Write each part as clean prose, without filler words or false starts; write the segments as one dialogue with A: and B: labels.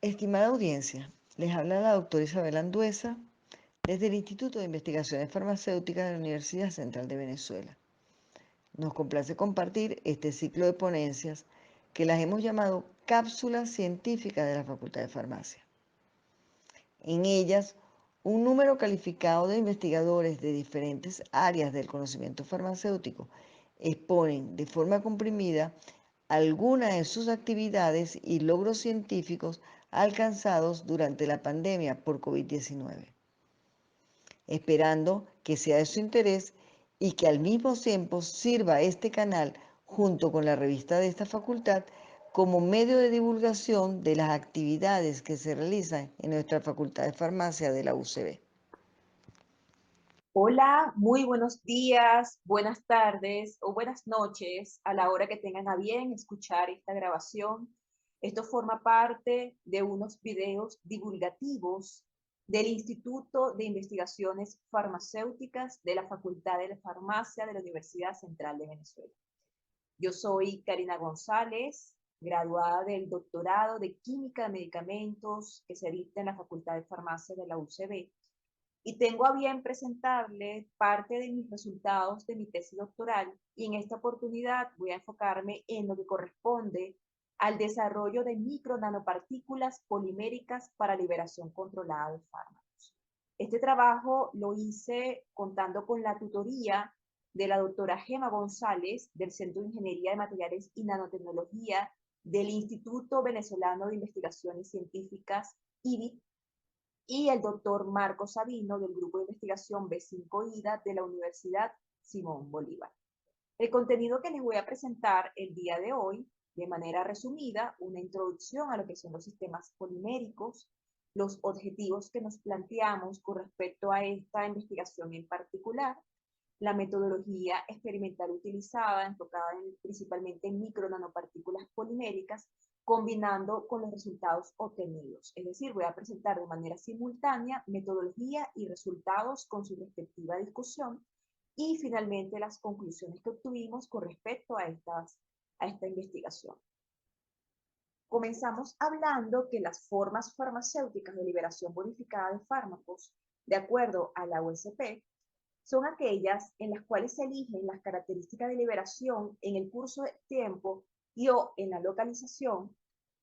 A: Estimada audiencia, les habla la doctora Isabel Anduesa desde el Instituto de Investigaciones Farmacéuticas de la Universidad Central de Venezuela. Nos complace compartir este ciclo de ponencias que las hemos llamado Cápsulas Científicas de la Facultad de Farmacia. En ellas, un número calificado de investigadores de diferentes áreas del conocimiento farmacéutico exponen de forma comprimida algunas de sus actividades y logros científicos alcanzados durante la pandemia por COVID-19, esperando que sea de su interés y que al mismo tiempo sirva este canal junto con la revista de esta facultad como medio de divulgación de las actividades que se realizan en nuestra Facultad de Farmacia de la UCB.
B: Hola, muy buenos días, buenas tardes o buenas noches a la hora que tengan a bien escuchar esta grabación. Esto forma parte de unos videos divulgativos del Instituto de Investigaciones Farmacéuticas de la Facultad de Farmacia de la Universidad Central de Venezuela. Yo soy Karina González, graduada del doctorado de Química de Medicamentos que se dicta en la Facultad de Farmacia de la UCB y tengo a bien presentarle parte de mis resultados de mi tesis doctoral y en esta oportunidad voy a enfocarme en lo que corresponde al desarrollo de micronanopartículas poliméricas para liberación controlada de fármacos. Este trabajo lo hice contando con la tutoría de la doctora Gema González del Centro de Ingeniería de Materiales y Nanotecnología del Instituto Venezolano de Investigaciones Científicas, IBIC, y el doctor Marco Sabino del Grupo de Investigación B5IDA de la Universidad Simón Bolívar. El contenido que les voy a presentar el día de hoy, de manera resumida, una introducción a lo que son los sistemas poliméricos, los objetivos que nos planteamos con respecto a esta investigación en particular, la metodología experimental utilizada, enfocada principalmente en micronanopartículas poliméricas, combinando con los resultados obtenidos. Es decir, voy a presentar de manera simultánea metodología y resultados con su respectiva discusión y finalmente las conclusiones que obtuvimos con respecto a esta investigación. Comenzamos hablando que las formas farmacéuticas de liberación bonificada de fármacos, de acuerdo a la USP, son aquellas en las cuales se eligen las características de liberación en el curso de tiempo y o en la localización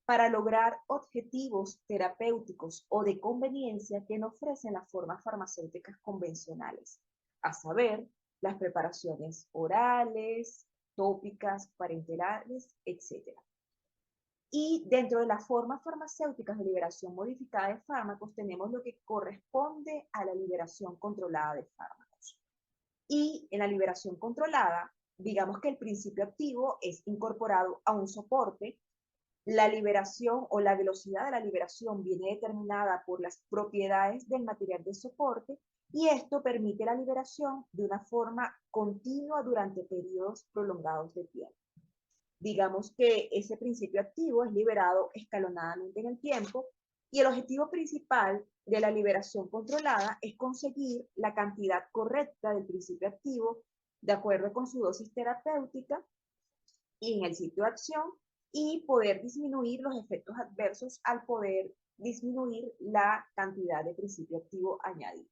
B: para lograr objetivos terapéuticos o de conveniencia que no ofrecen las formas farmacéuticas convencionales, a saber, las preparaciones orales, tópicas, parenterales, etc. Y dentro de las formas farmacéuticas de liberación modificada de fármacos tenemos lo que corresponde a la liberación controlada de fármacos. Y en la liberación controlada, digamos que el principio activo es incorporado a un soporte. La liberación o la velocidad de la liberación viene determinada por las propiedades del material de soporte y esto permite la liberación de una forma continua durante periodos prolongados de tiempo. Digamos que ese principio activo es liberado escalonadamente en el tiempo y el objetivo principal de la liberación controlada es conseguir la cantidad correcta del principio activo de acuerdo con su dosis terapéutica y en el sitio de acción y poder disminuir los efectos adversos al poder disminuir la cantidad de principio activo añadido.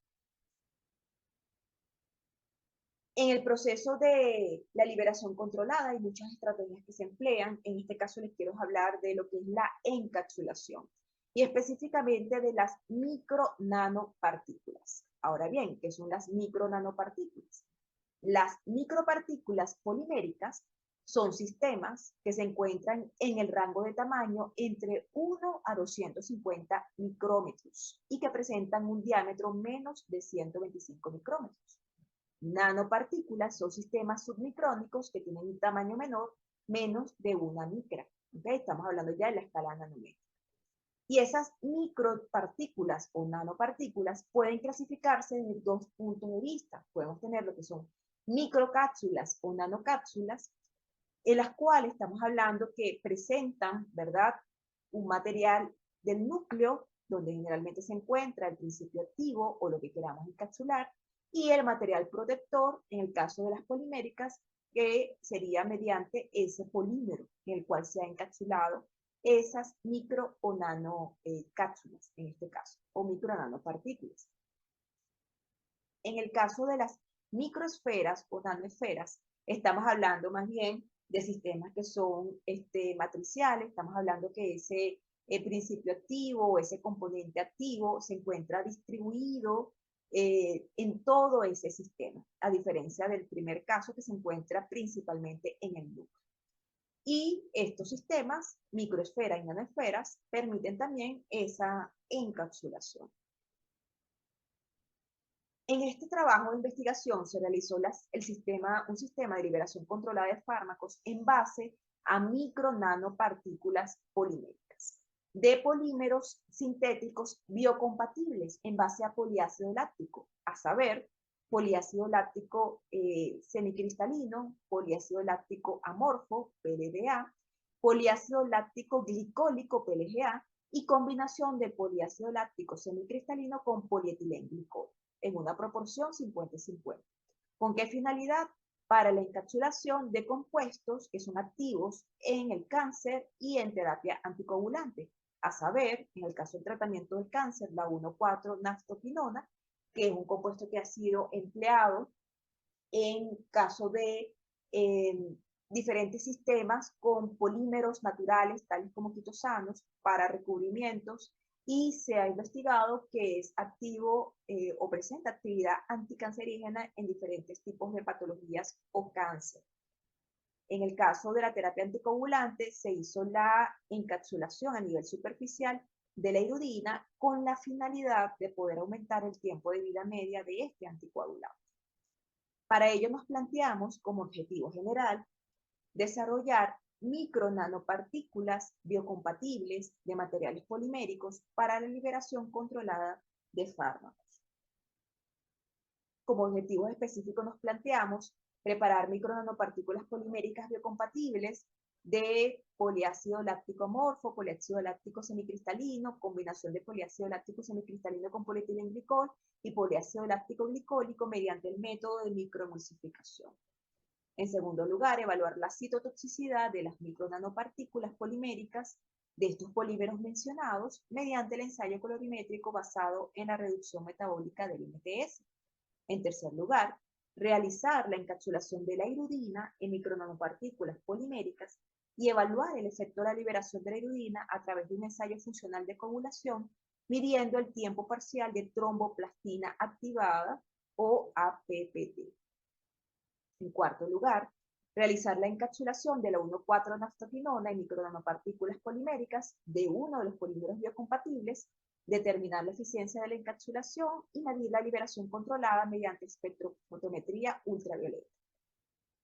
B: En el proceso de la liberación controlada hay muchas estrategias que se emplean. En este caso les quiero hablar de lo que es la encapsulación y específicamente de las micronanopartículas. Ahora bien, ¿qué son las micronanopartículas? Las micropartículas poliméricas son sistemas que se encuentran en el rango de tamaño entre 1 a 250 micrómetros y que presentan un diámetro menos de 125 micrómetros. Nanopartículas son sistemas submicrónicos que tienen un tamaño menor, menos de una micra. ¿Okay? Estamos hablando ya de la escala nanométrica. Y esas micropartículas o nanopartículas pueden clasificarse desde dos puntos de vista. Podemos tener lo que son microcápsulas o nanocápsulas, en las cuales estamos hablando que presentan, ¿verdad?, un material del núcleo, donde generalmente se encuentra el principio activo o lo que queramos encapsular, y el material protector, en el caso de las poliméricas, que sería mediante ese polímero en el cual se ha encapsulado esas micro o nano cápsulas, en este caso, o micro nanopartículas. En el caso de las microesferas o nanoesferas, estamos hablando más bien de sistemas que son matriciales, estamos hablando que ese principio activo o ese componente activo se encuentra distribuido en todo ese sistema, a diferencia del primer caso que se encuentra principalmente en el núcleo. Y estos sistemas, microesferas y nanoesferas, permiten también esa encapsulación. En este trabajo de investigación se realizó un sistema de liberación controlada de fármacos en base a micro-nanopartículas poliméricas de polímeros sintéticos biocompatibles en base a poliácido láctico, a saber, poliácido láctico semicristalino, poliácido láctico amorfo, PLDA, poliácido láctico glicólico, PLGA, y combinación de poliácido láctico semicristalino con polietilenglicol en una proporción 50-50. ¿Con qué finalidad? Para la encapsulación de compuestos que son activos en el cáncer y en terapia anticoagulante, a saber, en el caso del tratamiento del cáncer, la 1,4-naftoquinona, que es un compuesto que ha sido empleado en caso de diferentes sistemas con polímeros naturales, tales como quitosanos, para recubrimientos, y se ha investigado que es activo o presenta actividad anticancerígena en diferentes tipos de patologías o cáncer. En el caso de la terapia anticoagulante, se hizo la encapsulación a nivel superficial de la iridina con la finalidad de poder aumentar el tiempo de vida media de este anticoagulante. Para ello nos planteamos como objetivo general desarrollar micro-nanopartículas biocompatibles de materiales poliméricos para la liberación controlada de fármacos. Como objetivos específicos nos planteamos preparar micro-nanopartículas poliméricas biocompatibles de poliácido láctico amorfo, poliácido láctico semicristalino, combinación de poliácido láctico semicristalino con polietilenglicol y poliácido láctico glicólico mediante el método de microemulsificación. En segundo lugar, evaluar la citotoxicidad de las micronanopartículas poliméricas de estos polímeros mencionados mediante el ensayo colorimétrico basado en la reducción metabólica del MTS. En tercer lugar, realizar la encapsulación de la iridina en micronanopartículas poliméricas y evaluar el efecto de la liberación de la iridina a través de un ensayo funcional de coagulación, midiendo el tiempo parcial de tromboplastina activada o APPT. En cuarto lugar, realizar la encapsulación de la 1,4-naftoquinona en micronanopartículas poliméricas de uno de los polímeros biocompatibles, determinar la eficiencia de la encapsulación y medir la liberación controlada mediante espectrofotometría ultravioleta.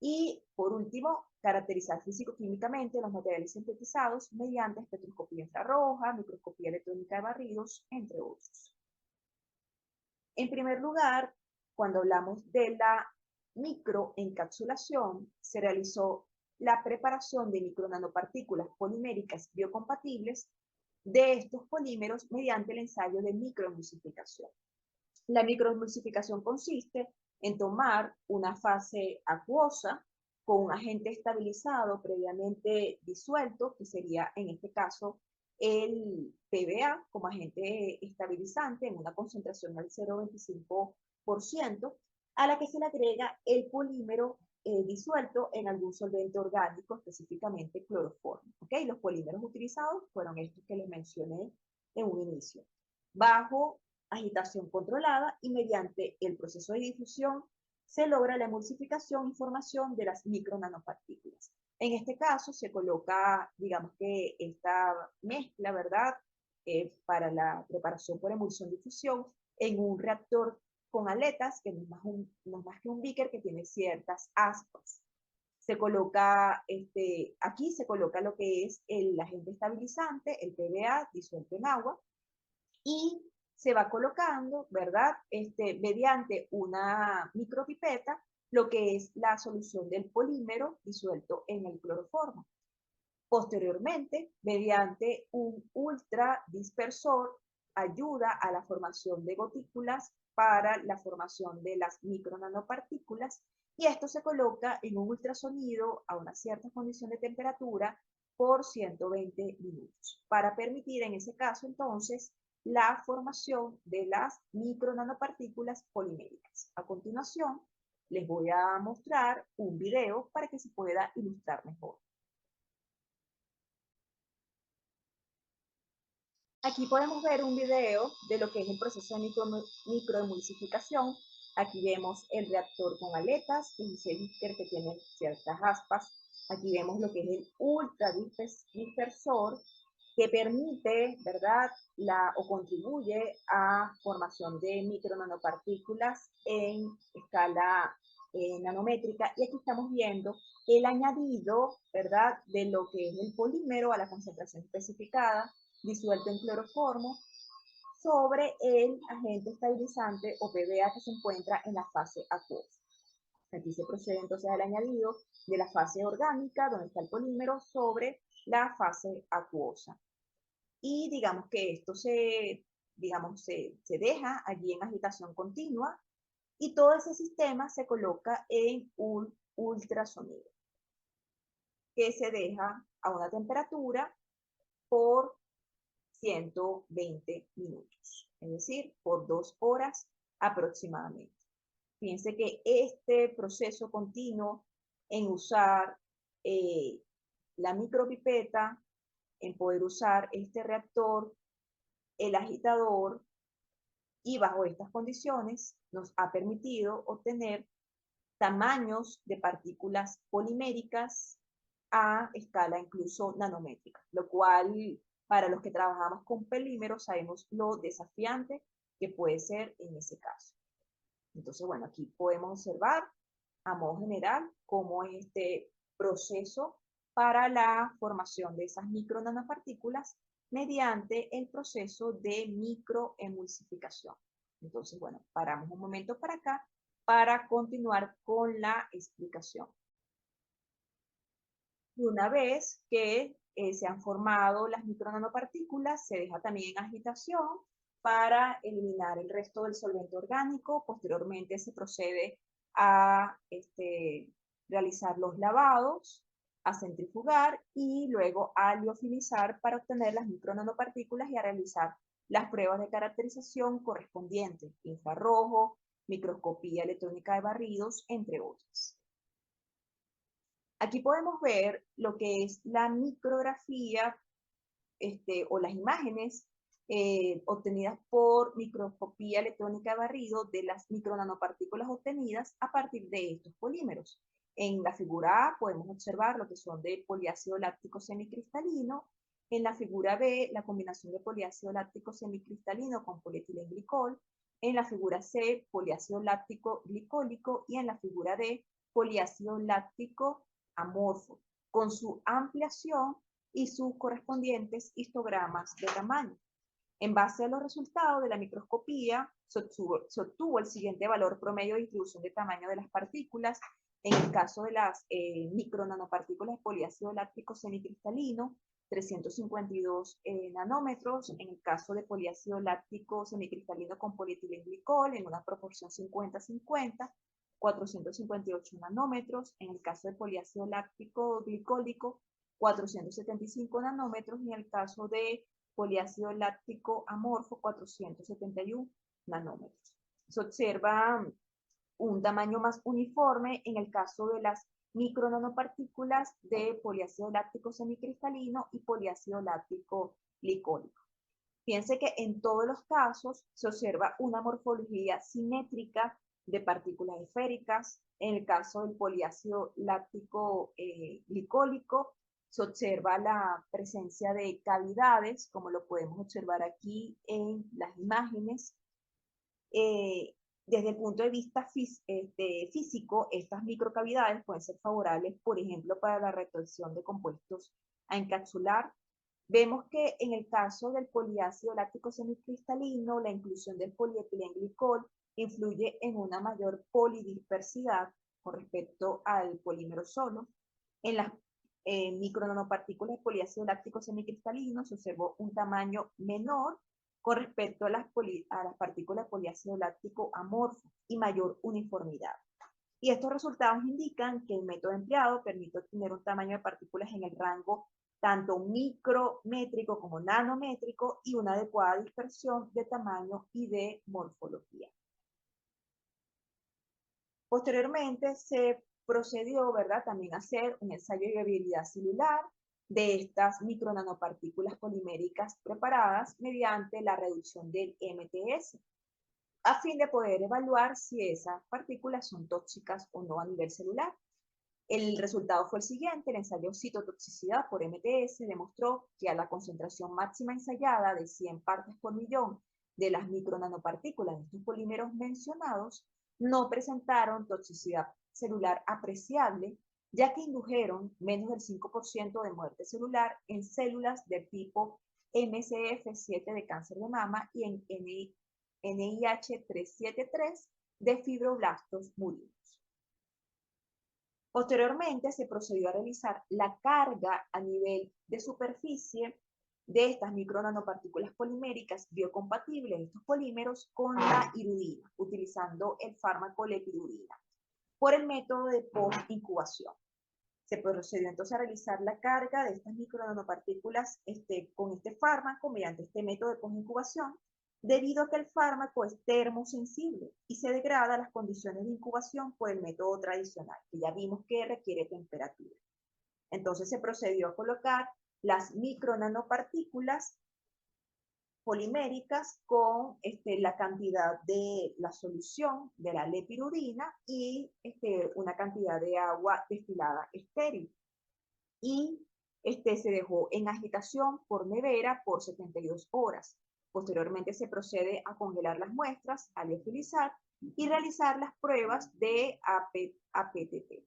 B: Y, por último, caracterizar físico-químicamente los materiales sintetizados mediante espectroscopía infrarroja, microscopía electrónica de barridos, entre otros. En primer lugar, cuando hablamos de la microencapsulación, se realizó la preparación de micronanopartículas poliméricas biocompatibles de estos polímeros mediante el ensayo de microemulsificación. La microemulsificación consiste en tomar una fase acuosa con un agente estabilizado previamente disuelto, que sería en este caso el PBA como agente estabilizante en una concentración al 0,25%, a la que se le agrega el polímero disuelto en algún solvente orgánico, específicamente cloroformo. ¿Okay? Los polímeros utilizados fueron estos que les mencioné en un inicio. Bajo agitación controlada y mediante el proceso de difusión se logra la emulsificación y formación de las micronanopartículas. En este caso se coloca, digamos que esta mezcla, ¿verdad? Para la preparación por emulsión-difusión en un reactor con aletas, que no es más que un beaker que tiene ciertas aspas. Se coloca, aquí se coloca lo que es el agente estabilizante, el PBA disuelto en agua, y se va colocando, ¿verdad? Mediante una micropipeta, lo que es la solución del polímero disuelto en el cloroformo. Posteriormente, mediante un ultradispersor, ayuda a la formación de gotículas para la formación de las micronanopartículas, y esto se coloca en un ultrasonido a una cierta condición de temperatura por 120 minutos, para permitir en ese caso entonces la formación de las micronanopartículas poliméricas. A continuación, les voy a mostrar un video para que se pueda ilustrar mejor. Aquí podemos ver un video de lo que es el proceso de microemulsificación. Aquí vemos el reactor con aletas, el beaker que tiene ciertas aspas. Aquí vemos lo que es el ultra dispersor que permite, ¿verdad?, o contribuye a formación de micronanopartículas en escala nanométrica. Y aquí estamos viendo el añadido, ¿verdad?, de lo que es el polímero a la concentración especificada, disuelto en cloroformo, sobre el agente estabilizante o PBA que se encuentra en la fase acuosa. Aquí se procede entonces al añadido de la fase orgánica, donde está el polímero, sobre la fase acuosa. Y digamos que esto se deja allí en agitación continua y todo ese sistema se coloca en un ultrasonido que se deja a una temperatura por 120 minutos, es decir, por 2 horas aproximadamente. Fíjense que este proceso continuo en usar la micropipeta, en poder usar este reactor, el agitador, y bajo estas condiciones nos ha permitido obtener tamaños de partículas poliméricas a escala incluso nanométrica, lo cual para los que trabajamos con polímeros sabemos lo desafiante que puede ser en ese caso. Entonces, bueno, aquí podemos observar a modo general cómo es este proceso para la formación de esas micronanopartículas mediante el proceso de microemulsificación. Entonces, bueno, paramos un momento para acá para continuar con la explicación. Y una vez que se han formado las micronanopartículas, se deja también en agitación para eliminar el resto del solvente orgánico. Posteriormente se procede a realizar los lavados, a centrifugar y luego a liofilizar para obtener las micronanopartículas y a realizar las pruebas de caracterización correspondientes, infrarrojo, microscopía electrónica de barridos, entre otras. Aquí podemos ver lo que es la micrografía o las imágenes obtenidas por microscopía electrónica de barrido de las micronanopartículas obtenidas a partir de estos polímeros. En la figura A podemos observar lo que son de poliácido láctico semicristalino. En la figura B, la combinación de poliácido láctico semicristalino con polietilenglicol. En la figura C, poliácido láctico glicólico. Y en la figura D, poliácido láctico amorfo, con su ampliación y sus correspondientes histogramas de tamaño. En base a los resultados de la microscopía, se obtuvo el siguiente valor promedio de distribución de tamaño de las partículas. En el caso de las micronanopartículas de poliácido láctico semicristalino, 352 nanómetros. En el caso de poliácido láctico semicristalino con polietilenglicol, en una proporción 50-50, 458 nanómetros. En el caso de poliácido láctico glicólico, 475 nanómetros. Y en el caso de poliácido láctico amorfo, 471 nanómetros. Se observa un tamaño más uniforme en el caso de las micronanopartículas de poliácido láctico semicristalino y poliácido láctico glicólico. Fíjense que en todos los casos se observa una morfología simétrica de partículas esféricas. En el caso del poliácido láctico glicólico, se observa la presencia de cavidades, como lo podemos observar aquí en las imágenes. Desde el punto de vista físico, estas microcavidades pueden ser favorables, por ejemplo, para la retención de compuestos a encapsular. Vemos que en el caso del poliácido láctico semicristalino, la inclusión del polietilenglicol influye en una mayor polidispersidad con respecto al polímero solo. En las micronanopartículas de poliácido láctico semicristalino se observó un tamaño menor con respecto a las partículas de poliácido láctico amorfo y mayor uniformidad. Y estos resultados indican que el método empleado permite obtener un tamaño de partículas en el rango tanto micrométrico como nanométrico, y una adecuada dispersión de tamaño y de morfología. Posteriormente se procedió, ¿verdad?, también a hacer un ensayo de viabilidad celular de estas micronanopartículas poliméricas preparadas mediante la reducción del MTS, a fin de poder evaluar si esas partículas son tóxicas o no a nivel celular. El resultado fue el siguiente: el ensayo citotoxicidad por MTS demostró que a la concentración máxima ensayada de 100 partes por millón de las micronanopartículas de estos polímeros mencionados, no presentaron toxicidad celular apreciable, ya que indujeron menos del 5% de muerte celular en células del tipo MCF7 de cáncer de mama y en NIH373 de fibroblastos murinos. Posteriormente se procedió a realizar la carga a nivel de superficie de estas micronanopartículas poliméricas biocompatibles de estos polímeros con la irudina, utilizando el fármaco lepidurina, por el método de post-incubación. Se procedió entonces a realizar la carga de estas micronanopartículas con este fármaco mediante este método de post-incubación, debido a que el fármaco es termosensible y se degrada a las condiciones de incubación por el método tradicional, que ya vimos que requiere temperatura. Entonces se procedió a colocar las micronanopartículas poliméricas con la cantidad de la solución de la lepidurina y una cantidad de agua destilada estéril. Y se dejó en agitación por nevera por 72 horas. Posteriormente se procede a congelar las muestras, a liofilizar y realizar las pruebas de APTT.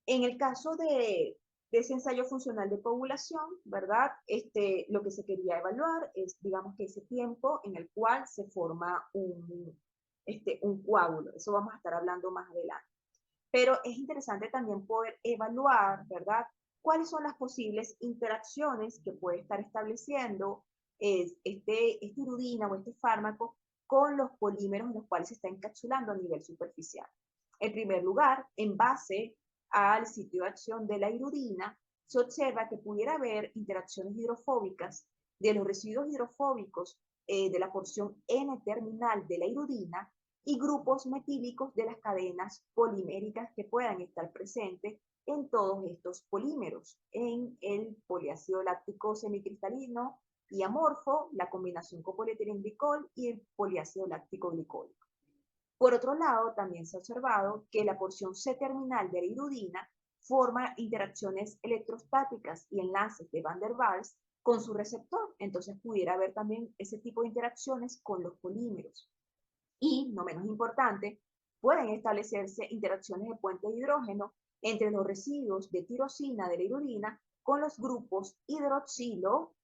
B: En el caso de ese ensayo funcional de coagulación, ¿verdad? Lo que se quería evaluar es, digamos, que ese tiempo en el cual se forma un coágulo. Eso vamos a estar hablando más adelante. Pero es interesante también poder evaluar, ¿verdad?, cuáles son las posibles interacciones que puede estar estableciendo esta irudina o este fármaco con los polímeros en los cuales se está encapsulando a nivel superficial. En primer lugar, en base al sitio de acción de la irudina, se observa que pudiera haber interacciones hidrofóbicas de los residuos hidrofóbicos de la porción N-terminal de la irudina y grupos metílicos de las cadenas poliméricas que puedan estar presentes en todos estos polímeros, en el poliácido láctico semicristalino y amorfo, la combinación con polietilenglicol y el poliácido láctico glicólico. Por otro lado, también se ha observado que la porción C-terminal de la irudina forma interacciones electrostáticas y enlaces de Van der Waals con su receptor, entonces pudiera haber también ese tipo de interacciones con los polímeros. Y, no menos importante, pueden establecerse interacciones de puente de hidrógeno entre los residuos de tirosina de la irudina con los grupos hidroxilo,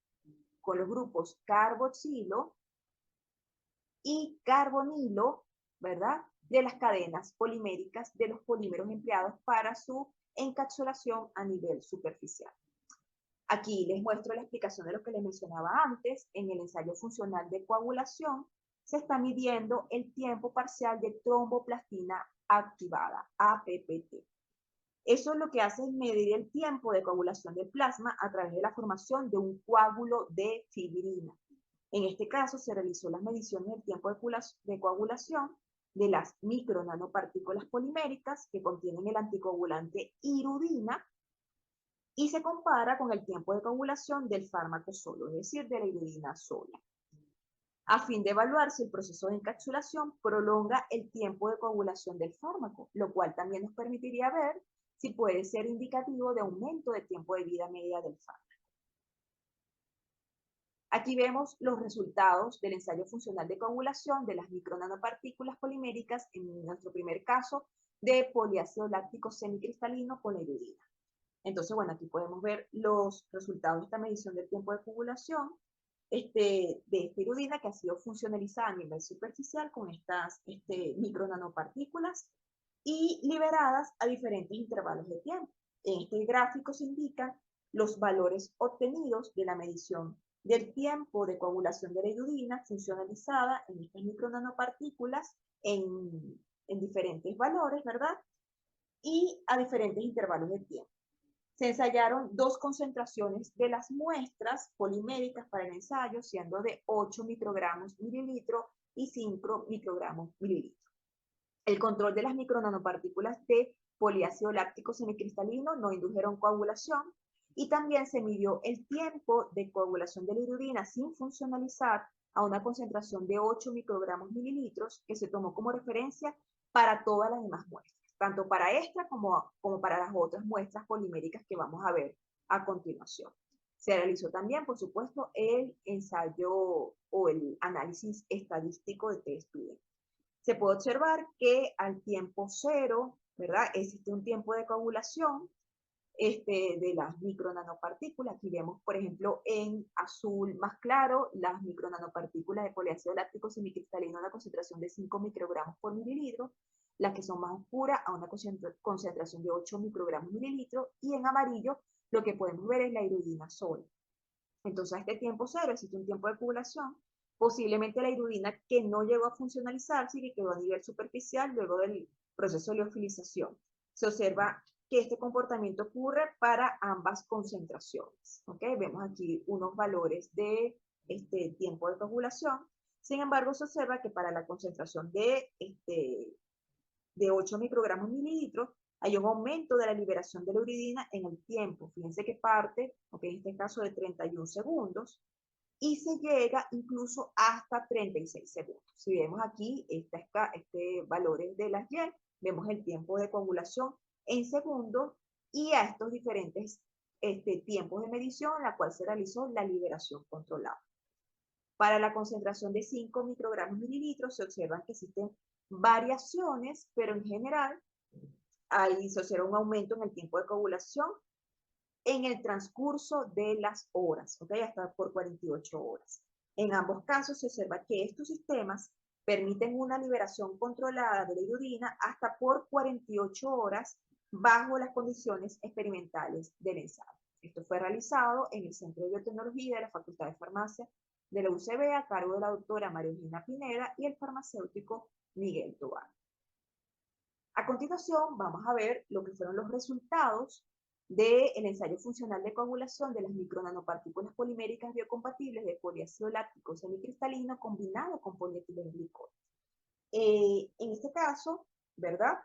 B: con los grupos carboxilo y carbonilo, ¿verdad?, de las cadenas poliméricas de los polímeros empleados para su encapsulación a nivel superficial. Aquí les muestro la explicación de lo que les mencionaba antes. En el ensayo funcional de coagulación se está midiendo el tiempo parcial de tromboplastina activada, APPT. Eso lo que hace es medir el tiempo de coagulación del plasma a través de la formación de un coágulo de fibrina. En este caso se realizó las mediciones del tiempo de coagulación de las micronanopartículas poliméricas que contienen el anticoagulante irudina y se compara con el tiempo de coagulación del fármaco solo, es decir, de la irudina sola, a fin de evaluar si el proceso de encapsulación prolonga el tiempo de coagulación del fármaco, lo cual también nos permitiría ver si puede ser indicativo de aumento de tiempo de vida media del fármaco. Aquí vemos los resultados del ensayo funcional de coagulación de las micronanopartículas poliméricas en nuestro primer caso de poliácido láctico semicristalino con la irudina. Entonces, bueno, aquí podemos ver los resultados de esta medición del tiempo de coagulación de esta irudina que ha sido funcionalizada a nivel superficial con estas micronanopartículas y liberadas a diferentes intervalos de tiempo. En este gráfico se indican los valores obtenidos de la medición del tiempo de coagulación de la irudina funcionalizada en estas micronanopartículas en diferentes valores, ¿verdad? Y a diferentes intervalos de tiempo. Se ensayaron dos concentraciones de las muestras poliméricas para el ensayo, siendo de 8 microgramos mililitro y 5 microgramos mililitro. El control de las micronanopartículas de poliácido láctico semicristalino no indujeron coagulación y también se midió el tiempo de coagulación de la iridina sin funcionalizar a una concentración de 8 microgramos mililitros que se tomó como referencia para todas las demás muestras, tanto para esta como para las otras muestras poliméricas que vamos a ver a continuación. Se realizó también, por supuesto, el ensayo o el análisis estadístico de T-Student. Se puede observar que al tiempo cero, ¿verdad? Existe un tiempo de coagulación de las micronanopartículas. Aquí vemos, por ejemplo, en azul más claro, las micronanopartículas de poliácido láctico semicristalino a una concentración de 5 microgramos por mililitro, las que son más oscuras a una concentración de 8 microgramos mililitro, y en amarillo lo que podemos ver es la iridina sola. Entonces, a este tiempo cero existe un tiempo de coagulación, posiblemente la iridina que no llegó a funcionalizarse y que quedó a nivel superficial luego del proceso de liofilización. Se observa que este comportamiento ocurre para ambas concentraciones. ¿Okay? Vemos aquí unos valores de tiempo de coagulación. Sin embargo, se observa que para la concentración de 8 microgramos mililitros, hay un aumento de la liberación de la uridina en el tiempo. Fíjense que parte, en este caso de 31 segundos, y se llega incluso hasta 36 segundos. Si vemos aquí valores de las Y, vemos el tiempo de coagulación en segundos y a estos diferentes tiempos de medición en la cual se realizó la liberación controlada. Para la concentración de 5 microgramos mililitros se observan que existen variaciones, pero en general ahí se observa un aumento en el tiempo de coagulación en el transcurso de las horas, ¿ok? Hasta por 48 horas. En ambos casos se observa que estos sistemas permiten una liberación controlada de la iridina hasta por 48 horas bajo las condiciones experimentales del ensayo. Esto fue realizado en el Centro de Biotecnología de la Facultad de Farmacia de la UCB a cargo de la doctora María Eugenia Pineda y el farmacéutico Miguel Tobar. A continuación, vamos a ver lo que fueron los resultados del ensayo funcional de coagulación de las micronanopartículas poliméricas biocompatibles de poliácido láctico semicristalino combinado con polietilenglicol. En este caso, ¿verdad?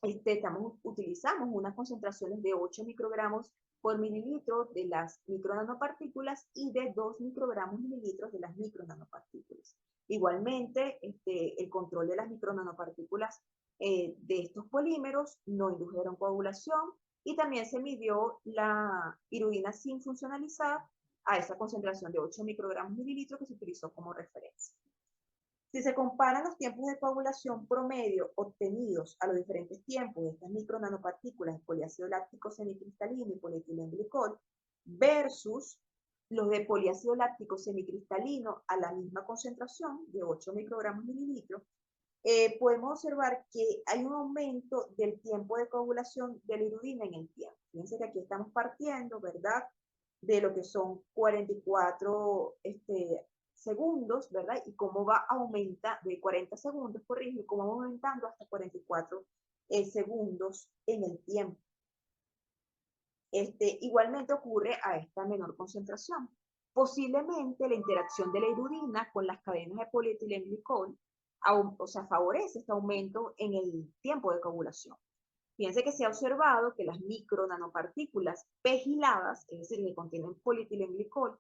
B: Utilizamos unas concentraciones de 8 microgramos por mililitro de las micronanopartículas y de 2 microgramos mililitros de las micronanopartículas. Igualmente, el control de las micronanopartículas de estos polímeros no indujeron coagulación y también se midió la iridina sin funcionalizar a esa concentración de 8 microgramos mililitros que se utilizó como referencia. Si se comparan los tiempos de coagulación promedio obtenidos a los diferentes tiempos de estas micronanopartículas de poliácido láctico semicristalino y polietilenglicol versus los de poliácido láctico semicristalino a la misma concentración de 8 microgramos mililitros, podemos observar que hay un aumento del tiempo de coagulación de la iridina en el tiempo. Fíjense que aquí estamos partiendo, ¿verdad?, de lo que son 44 segundos, ¿verdad? Y cómo va a aumentar de 40 segundos, corrijo, y cómo va aumentando hasta 44 segundos en el tiempo. Igualmente ocurre a esta menor concentración. Posiblemente la interacción de la iridina con las cadenas de polietilenglicol, favorece este aumento en el tiempo de coagulación. Fíjense que se ha observado que las micronanopartículas pegiladas, es decir, que contienen polietilenglicol,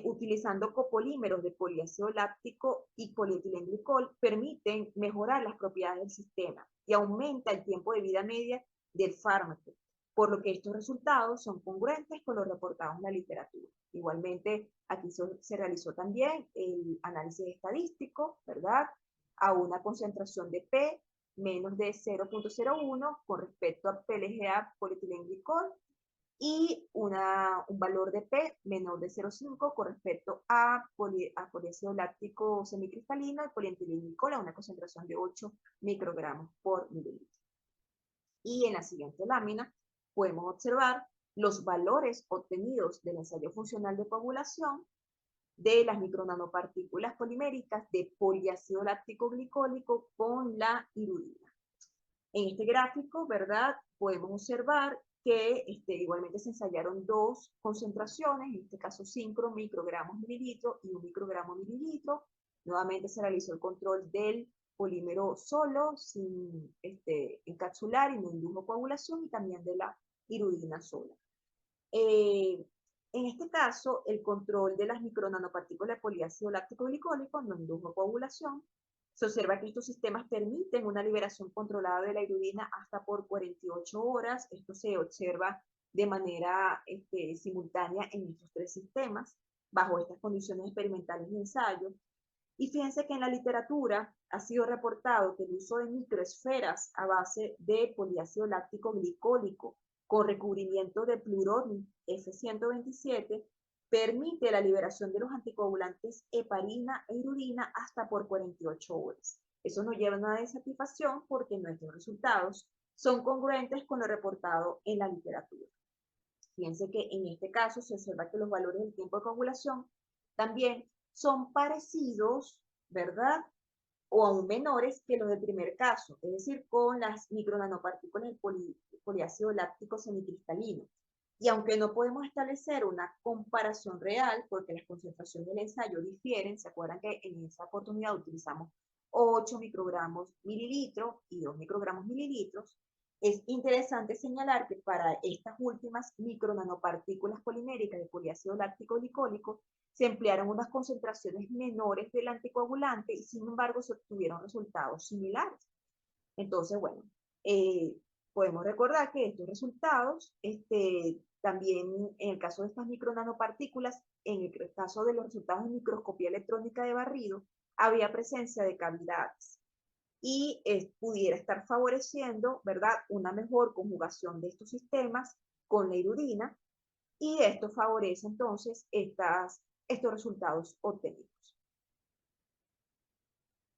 B: utilizando copolímeros de poliácido láctico y polietilenglicol, permiten mejorar las propiedades del sistema y aumenta el tiempo de vida media del fármaco, por lo que estos resultados son congruentes con los reportados en la literatura. Igualmente, aquí se realizó también el análisis estadístico, ¿verdad?, a una concentración de P menos de 0.01 con respecto a PLGA polietilenglicol y un valor de P menor de 0.5 con respecto a poliácido láctico semicristalino y polietilenglicol a una concentración de 8 microgramos por mililitro. Y en la siguiente lámina podemos observar los valores obtenidos del ensayo funcional de coagulación de las micronanopartículas poliméricas de poliácido láctico glicólico con la iridina. En este gráfico, ¿verdad?, podemos observar que igualmente se ensayaron dos concentraciones, en este caso 5 microgramos mililitro y 1 microgramo mililitro. Nuevamente se realizó el control del polímero solo, sin encapsular y no indujo coagulación, y también de la irudina sola. En este caso, el control de las micronanopartículas de poliácido láctico glicólico no indujo coagulación. Se observa que estos sistemas permiten una liberación controlada de la irudina hasta por 48 horas. Esto se observa de manera simultánea en estos tres sistemas, bajo estas condiciones experimentales de ensayo. Y fíjense que en la literatura ha sido reportado que el uso de microesferas a base de poliácido láctico glicólico con recubrimiento de Pleurodin F127 permite la liberación de los anticoagulantes heparina e irudina hasta por 48 horas. Eso nos lleva a una desatisfacción porque nuestros resultados son congruentes con lo reportado en la literatura. Fíjense que en este caso se observa que los valores del tiempo de coagulación también son parecidos, ¿verdad? O aún menores que los del primer caso, es decir, con las micronanopartículas del poliácido láctico semicristalino. Y aunque no podemos establecer una comparación real, porque las concentraciones del ensayo difieren, ¿se acuerdan que en esa oportunidad utilizamos 8 microgramos mililitro y 2 microgramos mililitros? Es interesante señalar que para estas últimas micronanopartículas poliméricas de poliácido láctico glicólico se emplearon unas concentraciones menores del anticoagulante y sin embargo se obtuvieron resultados similares. Entonces, bueno, podemos recordar que estos resultados, también en el caso de estas micronanopartículas, en el caso de los resultados de microscopía electrónica de barrido, había presencia de cavidades y pudiera estar favoreciendo, ¿verdad?, una mejor conjugación de estos sistemas con la irudina, y esto favorece entonces estos resultados obtenidos.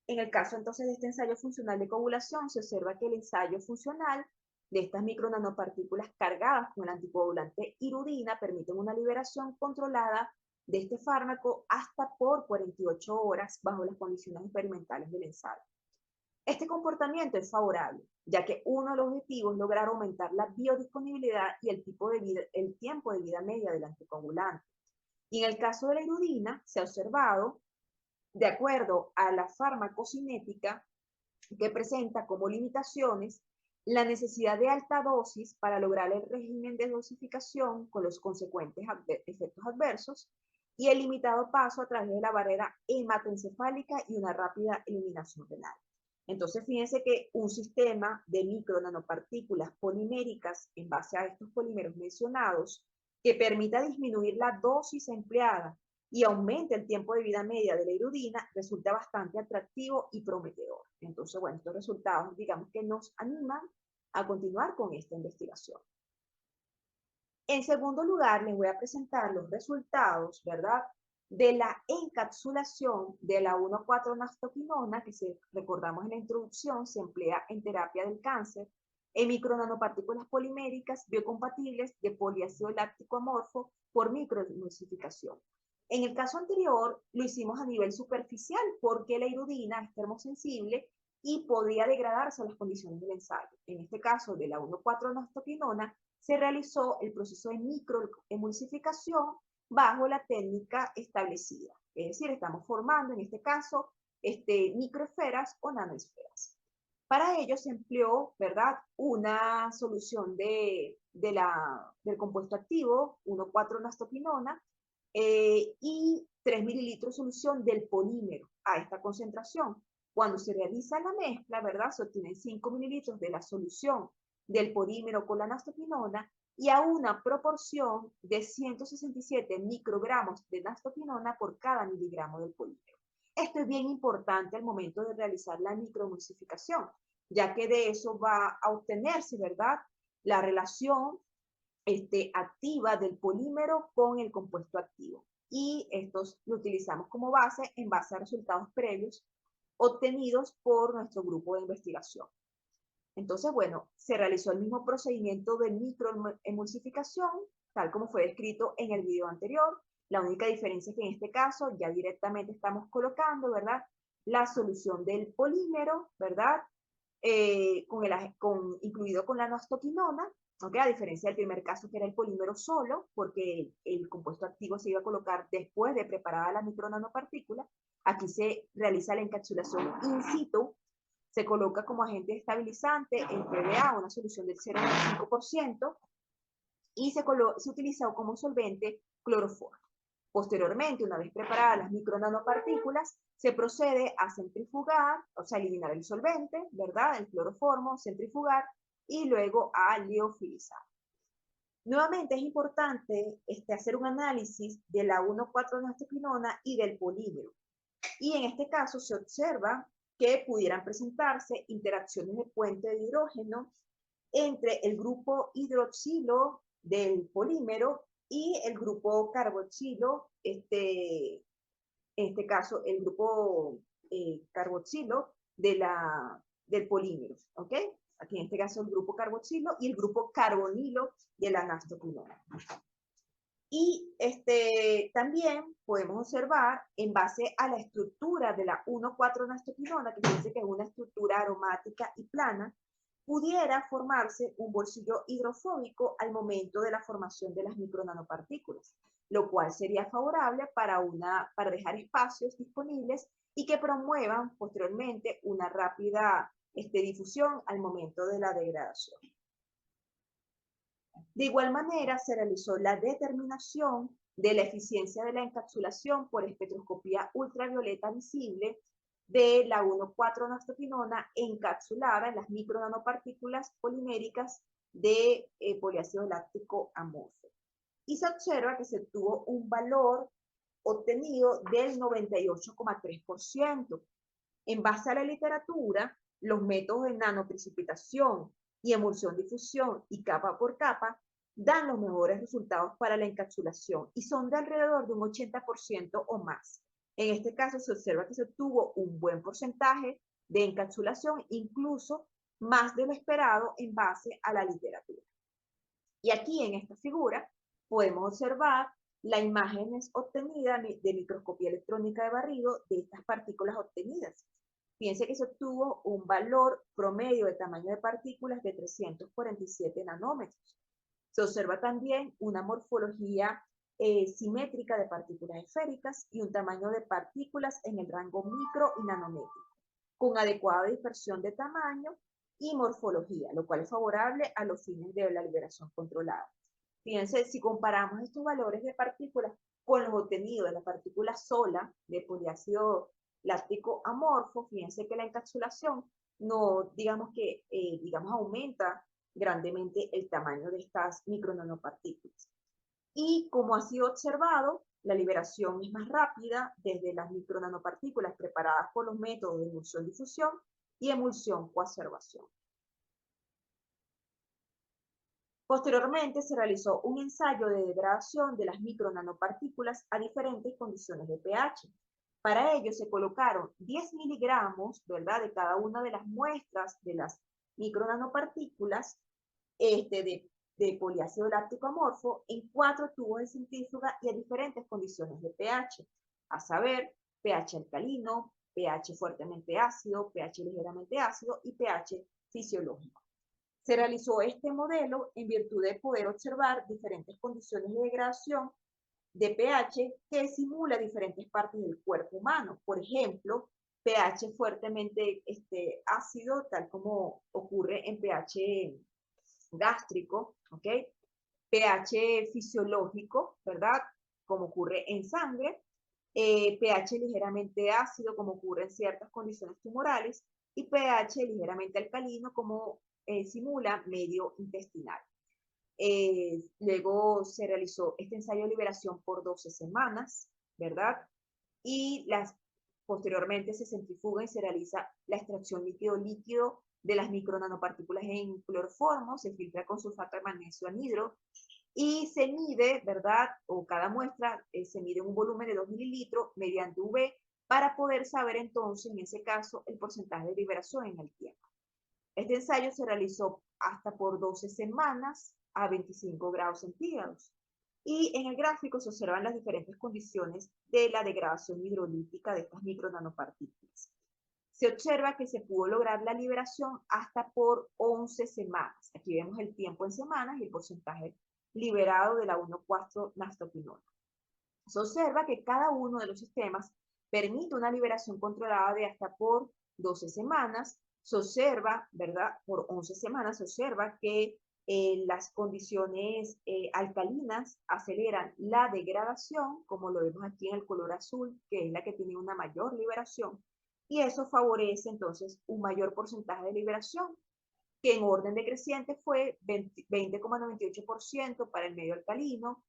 B: En el caso entonces de este ensayo funcional de coagulación, se observa que el ensayo funcional de estas micronanopartículas cargadas con el anticoagulante irudina permiten una liberación controlada de este fármaco hasta por 48 horas bajo las condiciones experimentales del ensayo. Este comportamiento es favorable, ya que uno de los objetivos es lograr aumentar la biodisponibilidad y el tiempo de vida media del anticoagulante. Y en el caso de la irudina, se ha observado, de acuerdo a la farmacocinética, que presenta como limitaciones la necesidad de alta dosis para lograr el régimen de dosificación con los consecuentes efectos adversos y el limitado paso a través de la barrera hematoencefálica y una rápida eliminación renal. Entonces, fíjense que un sistema de micronanopartículas poliméricas en base a estos polímeros mencionados que permita disminuir la dosis empleada y aumente el tiempo de vida media de la irudina resulta bastante atractivo y prometedor. Entonces, bueno, estos resultados, digamos que nos animan a continuar con esta investigación. En segundo lugar, les voy a presentar los resultados, ¿verdad?, de la encapsulación de la 1,4-nastoquinona, que si recordamos en la introducción, se emplea en terapia del cáncer, en micronanopartículas poliméricas biocompatibles de poliácido láctico amorfo por microemulsificación. En el caso anterior, lo hicimos a nivel superficial porque la irudina es termosensible y podría degradarse a las condiciones del ensayo. En este caso, de la 1,4-nastoquinona, se realizó el proceso de microemulsificación bajo la técnica establecida. Es decir, estamos formando en este caso microesferas o nanoesferas. Para ello se empleó, ¿verdad?, una solución del compuesto activo, 1,4-nastoquinona, y 3 mililitros de solución del polímero a esta concentración. Cuando se realiza la mezcla, ¿verdad?, se obtienen 5 mililitros de la solución del polímero con la nastoquinona y a una proporción de 167 microgramos de nastoquinona por cada miligramo del polímero. Esto es bien importante al momento de realizar la microemulsificación, ya que de eso va a obtenerse, ¿verdad?, la relación activa del polímero con el compuesto activo. Y estos lo utilizamos como base en base a resultados previos obtenidos por nuestro grupo de investigación. Entonces, bueno, se realizó el mismo procedimiento de microemulsificación, tal como fue descrito en el video anterior. La única diferencia es que en este caso ya directamente estamos colocando, ¿verdad?, la solución del polímero, ¿verdad?, incluido con la nastoquinona, ¿ok? A diferencia del primer caso que era el polímero solo, porque el compuesto activo se iba a colocar después de preparada la micronanopartícula. Aquí se realiza la encapsulación in situ, se coloca como agente estabilizante el PBA, una solución del 0,5%, y se utiliza como solvente cloroformo. Posteriormente, una vez preparadas las micronanopartículas, se procede a centrifugar, o sea, eliminar el solvente, ¿verdad? El cloroformo, centrifugar y luego a liofilizar. Nuevamente es importante hacer un análisis de la 1,4-nastoquinona y del polímero. Y en este caso se observa que pudieran presentarse interacciones de puente de hidrógeno entre el grupo hidroxilo del polímero y el grupo carboxilo, en este caso el grupo carboxilo del polímero, ¿ok? Aquí en este caso el grupo carboxilo y el grupo carbonilo de la nastoquinona. Y también podemos observar, en base a la estructura de la 1,4-nastoquinona, que dice que es una estructura aromática y plana, pudiera formarse un bolsillo hidrofóbico al momento de la formación de las micronanopartículas, lo cual sería favorable para dejar espacios disponibles y que promuevan posteriormente una rápida difusión al momento de la degradación. De igual manera, se realizó la determinación de la eficiencia de la encapsulación por espectroscopía ultravioleta visible de la 1,4-nastoquinona encapsulada en las micronanopartículas poliméricas de poliácido láctico amorfo. Y se observa que se obtuvo un valor obtenido del 98,3%. En base a la literatura, los métodos de nanoprecipitación y emulsión-difusión y capa por capa dan los mejores resultados para la encapsulación y son de alrededor de un 80% o más. En este caso se observa que se obtuvo un buen porcentaje de encapsulación, incluso más de lo esperado en base a la literatura. Y aquí en esta figura podemos observar las imágenes obtenidas de microscopía electrónica de barrido de estas partículas obtenidas. Fíjense que se obtuvo un valor promedio de tamaño de partículas de 347 nanómetros. Se observa también una morfología simétrica de partículas esféricas y un tamaño de partículas en el rango micro y nanométrico, con adecuada dispersión de tamaño y morfología, lo cual es favorable a los fines de la liberación controlada. Fíjense, si comparamos estos valores de partículas con los obtenidos de la partícula sola de poliácido láctico amorfo, fíjense que la encapsulación no, digamos que, aumenta grandemente el tamaño de estas micronanopartículas. Y como ha sido observado, la liberación es más rápida desde las micronanopartículas preparadas por los métodos de emulsión-difusión y emulsión-coacervación. Posteriormente se realizó un ensayo de degradación de las micronanopartículas a diferentes condiciones de pH. Para ello se colocaron 10 miligramos, ¿verdad?, de cada una de las muestras de las micronanopartículas de poliácido láctico amorfo en 4 tubos de centrífuga y a diferentes condiciones de pH, a saber, pH alcalino, pH fuertemente ácido, pH ligeramente ácido y pH fisiológico. Se realizó este modelo en virtud de poder observar diferentes condiciones de degradación de pH que simula diferentes partes del cuerpo humano. Por ejemplo, pH fuertemente ácido, tal como ocurre en pH gástrico, ¿ok? pH fisiológico, ¿verdad? Como ocurre en sangre, pH ligeramente ácido, como ocurre en ciertas condiciones tumorales, y pH ligeramente alcalino, como simula medio intestinal. Luego se realizó este ensayo de liberación por 12 semanas, ¿verdad? Y posteriormente se centrifuga y se realiza la extracción líquido-líquido de las micronanopartículas en cloroformo, se filtra con sulfato de magnesio anhidro y se mide, ¿verdad? O cada muestra se mide un volumen de 2 mililitros mediante UV para poder saber entonces, en ese caso, el porcentaje de liberación en el tiempo. Este ensayo se realizó hasta por 12 semanas a 25 grados centígrados. Y en el gráfico se observan las diferentes condiciones de la degradación hidrolítica de estas micronanopartículas. Se observa que se pudo lograr la liberación hasta por 11 semanas. Aquí vemos el tiempo en semanas y el porcentaje liberado de la 1,4-nastatinol. Se observa que cada uno de los sistemas permite una liberación controlada de hasta por 12 semanas. Se observa, ¿verdad? Por 11 semanas se observa que las condiciones alcalinas aceleran la degradación, como lo vemos aquí en el color azul, que es la que tiene una mayor liberación, y eso favorece entonces un mayor porcentaje de liberación, que en orden decreciente fue 20,98% para el medio alcalino,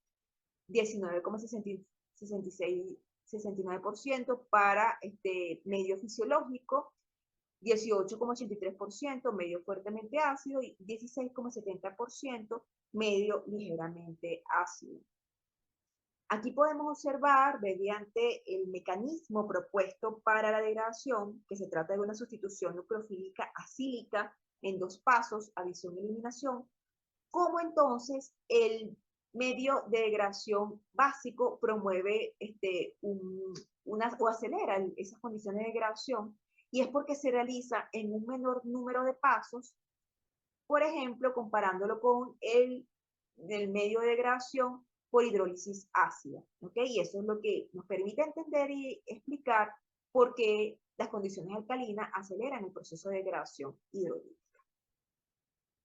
B: 19,69% para medio fisiológico, 18,83% medio fuertemente ácido y 16,70% medio ligeramente ácido. Aquí podemos observar, mediante el mecanismo propuesto para la degradación, que se trata de una sustitución nucleofílica acílica en 2 pasos, adición-eliminación, cómo entonces el medio de degradación básico promueve o acelera esas condiciones de degradación, y es porque se realiza en un menor número de pasos, por ejemplo, comparándolo con el medio de degradación por hidrólisis ácida, ¿ok? Y eso es lo que nos permite entender y explicar por qué las condiciones alcalinas aceleran el proceso de degradación hidrolítica.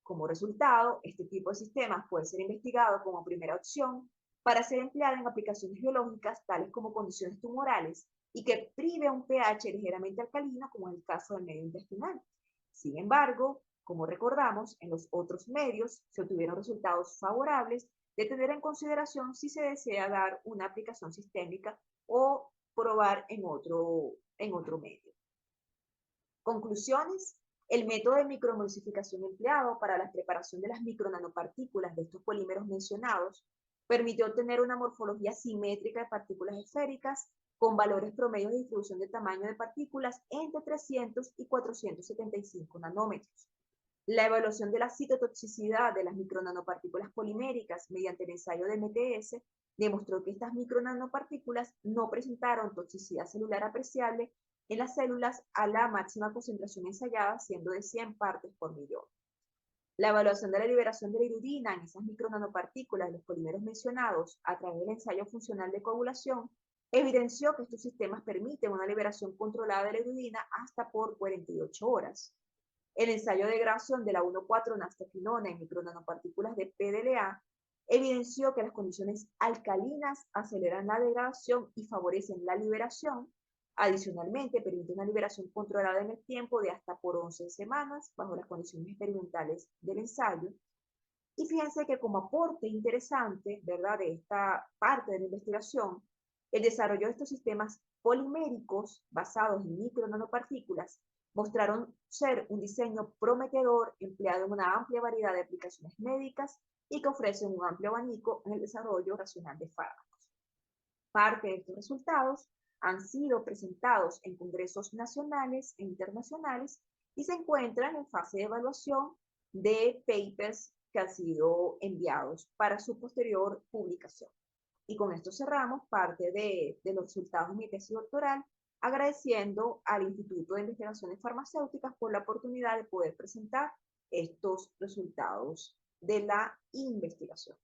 B: Como resultado, este tipo de sistemas puede ser investigado como primera opción para ser empleado en aplicaciones biológicas tales como condiciones tumorales y que prive un pH ligeramente alcalino, como es el caso del medio intestinal. Sin embargo, como recordamos, en los otros medios se obtuvieron resultados favorables de tener en consideración si se desea dar una aplicación sistémica o probar en otro medio. Conclusiones. El método de microemulsificación empleado para la preparación de las micronanopartículas de estos polímeros mencionados permitió obtener una morfología simétrica de partículas esféricas con valores promedios de distribución de tamaño de partículas entre 300 y 475 nanómetros. La evaluación de la citotoxicidad de las micronanopartículas poliméricas mediante el ensayo de MTS demostró que estas micronanopartículas no presentaron toxicidad celular apreciable en las células a la máxima concentración ensayada, siendo de 100 partes por millón. La evaluación de la liberación de la irudina en esas micronanopartículas de los polímeros mencionados a través del ensayo funcional de coagulación evidenció que estos sistemas permiten una liberación controlada de la irudina hasta por 48 horas. El ensayo de degradación de la 1,4-nastaquinona en micronanopartículas de PDLA evidenció que las condiciones alcalinas aceleran la degradación y favorecen la liberación. Adicionalmente, permite una liberación controlada en el tiempo de hasta por 11 semanas bajo las condiciones experimentales del ensayo. Y fíjense que como aporte interesante, ¿verdad?, de esta parte de la investigación, el desarrollo de estos sistemas poliméricos basados en micronanopartículas mostraron ser un diseño prometedor empleado en una amplia variedad de aplicaciones médicas y que ofrecen un amplio abanico en el desarrollo racional de fármacos. Parte de estos resultados han sido presentados en congresos nacionales e internacionales y se encuentran en fase de evaluación de papers que han sido enviados para su posterior publicación. Y con esto cerramos parte de los resultados de mi tesis doctoral, agradeciendo al Instituto de Investigaciones Farmacéuticas por la oportunidad de poder presentar estos resultados de la investigación.